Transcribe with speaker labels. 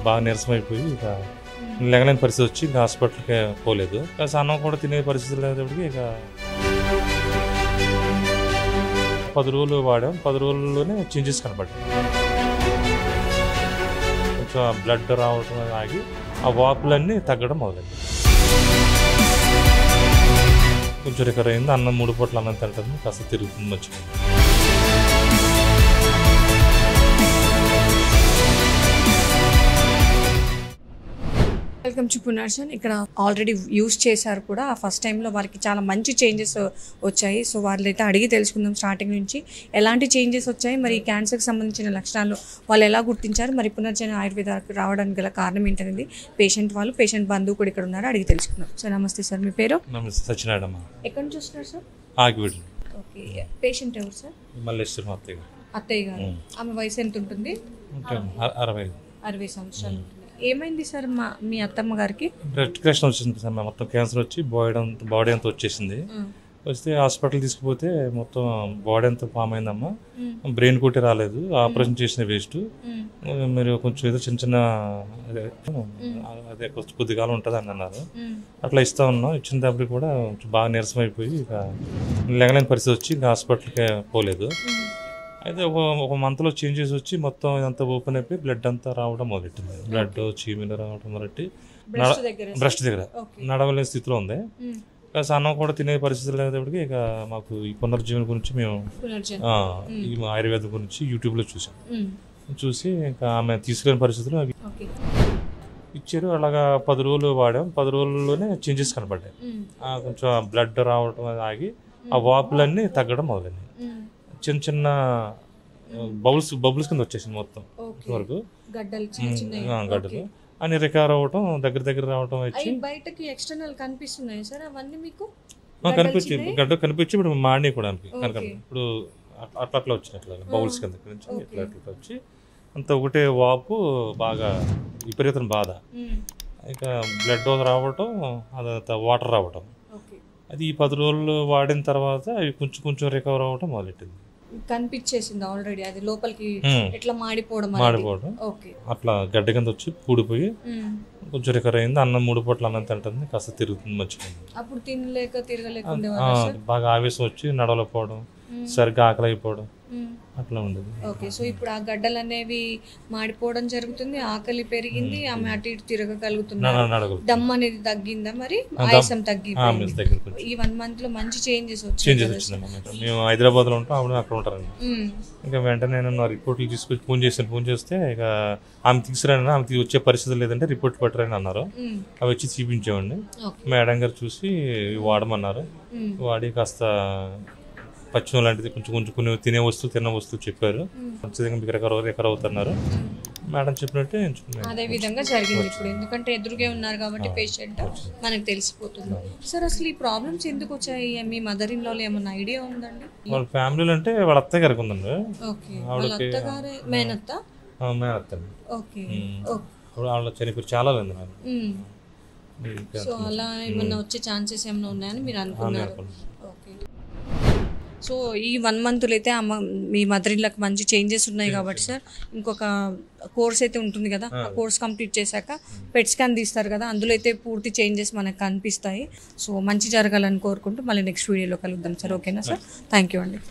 Speaker 1: బాగా నీరసమైపోయి ఇక లేగలేని పరిస్థితి వచ్చి ఇంకా హాస్పిటల్కి పోలేదు. కాస్త అన్నం కూడా తినే పరిస్థితి లేకపోతే ఇక 10 రోజులు వాడాం. 10 రోజుల్లోనే చేంజెస్ కనపడ్డాయి. కొంచెం బ్లడ్ రావడం ఆగి ఆ వాపులన్నీ తగ్గడం మొదలైంది. కొంచెం రికవర్ అయింది. అన్నం 3 పూట్ల అన్నం తింటుంది, కాస్త తిరుగుతుంది మంచిగా.
Speaker 2: Welcome to పునర్జన్. ఇక్కడ ఆల్రెడీ యూస్ చేశారు కూడా. ఆ ఫస్ట్ టైంలో వారికి చాలా మంచి చేంజెస్ వచ్చాయి. సో వాళ్ళైతే అడిగి తెలుసుకుందాం స్టార్టింగ్ నుంచి ఎలాంటి చేంజెస్ వచ్చాయి, మరి క్యాన్సర్కి సంబంధించిన లక్షణాలు వాళ్ళు ఎలా గుర్తించారు, మరి పునర్జన్ ఆయుర్వేదానికి రావడానికి గల కారణం ఏంటనేది పేషెంట్ బంధువు కూడా ఇక్కడ ఉన్నారు, అడిగి తెలుసుకుందాం. సార్ నమస్తే సార్, మీ పేరు?
Speaker 1: నమస్తే, సత్యనారాయణ.
Speaker 2: ఎక్కడి నుంచి వస్తున్నారు సార్?
Speaker 1: ఆగివిడు.
Speaker 2: ఓకే, పేషెంట్ ఎవరు సార్?
Speaker 1: మల్లేశ్వరం
Speaker 2: అత్తయ్య గారు. ఆమె వయసు ఎంత ఉంటుంది? 60 సంవత్సరాలు ఉంటుంది. ఏమైంది సార్ మీ అత్తమ్మ గారికి?
Speaker 1: బ్లడ్ క్యాన్సర్ వచ్చింది సార్. మొత్తం క్యాన్సర్ వచ్చి బాడీ అంతా వచ్చేసింది. వస్తే హాస్పిటల్ తీసుకుపోతే మొత్తం బాడీ అంతా ఫామ్ అయిందమ్మా. బ్రెయిన్ కొట్టి రాలేదు, ఆపరేషన్ చేసిన వేస్ట్. మీరు కొంచెం ఏదో చిన్న అదే కొద్ది కాలం ఉంటుంది అని అన్నారు. అట్లా ఇస్తా ఉన్నాం. ఇచ్చిన దెబ్బకి కూడా బాగా నీరసమైపోయి ఇక లేగలేని పరిస్థితి వచ్చి ఇంకా హాస్పిటల్కి పోలేదు. అయితే ఒక మంత్లో చేంజెస్ వచ్చి మొత్తం ఇదంతా ఓపెన్ అయిపోయి బ్లడ్ అంతా రావడం మొదలెట్టింది. బ్లడ్ చీమీలు రావడం మొదలెట్టి బ్రెస్ట్ దగ్గర నడవలేని స్థితిలో ఉంది. కాస్త అన్నం కూడా తినే పరిస్థితి లేకపోతే ఇక మాకు ఈ పునర్జీవన గురించి మేము ఈ ఆయుర్వేదం గురించి యూట్యూబ్లో చూసి ఇంకా ఆమె తీసుకెళ్ళిన పరిస్థితులు ఇచ్చారు. అలాగా 10 రోజులు వాడాం. 10 రోజుల్లోనే చేంజెస్ కనపడ్డాయి. కొంచెం బ్లడ్ రావడం ఆగి ఆ వాపులన్నీ తగ్గడం మొదలైంది. చిన్న బబుల్స్ కింద వచ్చేసింది మొత్తం వరకు గడ్డలు అని రికవర్ అవ్వటం, దగ్గర రావటం వచ్చి
Speaker 2: బయటకి ఎక్స్టర్నల్ కనిపిస్తున్నాయి సార్. అవన్నీ మీకు
Speaker 1: కనిపించి ఇప్పుడు మాడి కూడా ఇప్పుడు అట్లా వచ్చినట్లు బౌల్స్ కింద నుంచి ఇట్లా వచ్చి అంత ఒకటే వాపు, బాగా విపరీతం బాధ. ఇక బ్లడ్ రావటం, అదంతా వాటర్ రావటం. అది ఈ 10 రోజులు వాడిన తర్వాత అవి కొంచెం రికవర్ అవ్వటం మొదలెట్టింది.
Speaker 2: కనిపించేసింది ఆల్రెడీ. అది లోపలికి ఎట్లా మాడిపోవడం
Speaker 1: అట్లా గడ్డ కింద వచ్చి పూడిపోయి కొంచెం రికవర్ అయింది. అన్నం 3 పూట్ల అన్నం తింటుంది, కాస్త తిరుగుతుంది మంచిగా.
Speaker 2: అప్పుడు తిరగలేక
Speaker 1: బాగా ఆవేశం వచ్చి నడవలేకపోవడం, సరిగ్గా ఆకలి అయిపోవడం అట్లా ఉండేది.
Speaker 2: ఓకే, సో ఇప్పుడు ఆ గడ్డలు అనేవి మాడిపోవడం జరుగుతుంది, ఆకలి పెరిగింది, ఆమె అటు ఇటు తిరగగలుగుతున్నారు, దమ్ అనేది తగ్గిందా, మరి ఆయాసం తగ్గిపోయింది. ఈ 1 month లో మంచి చేంజెస్ వచ్చింది.
Speaker 1: మేము హైదరాబాద్ లో ఉంటాం, ఆవిడ అక్కడ ఉంటారండి. ఇంకా వెంటనే నేను రిపోర్ట్లు తీసుకొచ్చి ఫోన్ చేస్తే ఇక ఆమె తీసుకురాను, ఆమె వచ్చే పరిస్థితి లేదంటే రిపోర్ట్ పట్టరని అన్నారు. అవి వచ్చి చూపించామండి. మేడం గారు చూసి వాడమన్నారు. వాడి కాస్త పచ్చిమ లాంటిది కొంచెం కొన్ని తిన్న వస్తువు చెప్పారు. ఖచ్చితంగా మీకు రికవర్ అవుతున్నారు మేడం చెప్పినట్టే.
Speaker 2: అదే విధంగా జరిగింది ఇప్పుడు, ఎందుకంటే ఎదురుగా ఉన్నారు కాబట్టి పేషెంట్ మనకు తెలిసిపోతుంది. సార్ అసలు ఈ ప్రాబ్లమ్స్ ఎందుకు వచ్చాయి? మీ మదర్ ఇన్ లో ఏమన్నా ఐడియా ఉందండి?
Speaker 1: వాళ్ళ ఫ్యామిలీలో అంటే వాళ్ళ అత్తయ్య గారికి ఉందండి.
Speaker 2: మేనత్త. ఓకే,
Speaker 1: వాళ్ళ చనిపోయి చాలా ఉంది నాకు.
Speaker 2: సో అలా ఏమన్నా వచ్చే ఛాన్సెస్ ఏమైనా ఉన్నాయని మీరు అనుకున్నారు? ఓకే, సో ఈ 1 month అయితే మీ మదర్ ఇన్లకు మంచి చేంజెస్ ఉన్నాయి కాబట్టి సార్ ఇంకొక కోర్స్ అయితే ఉంటుంది కదా, ఆ కోర్స్ కంప్లీట్ చేశాక పెట్ స్కాన్ తీస్తారు కదా, అందులో అయితే పూర్తి చేంజెస్ మనకు కనిపిస్తాయి. సో మంచి జరగాలని కోరుకుంటూ మళ్ళీ నెక్స్ట్ వీడియోలో కలుద్దాం సార్. ఓకేనా సార్? థ్యాంక్ యూ అండి.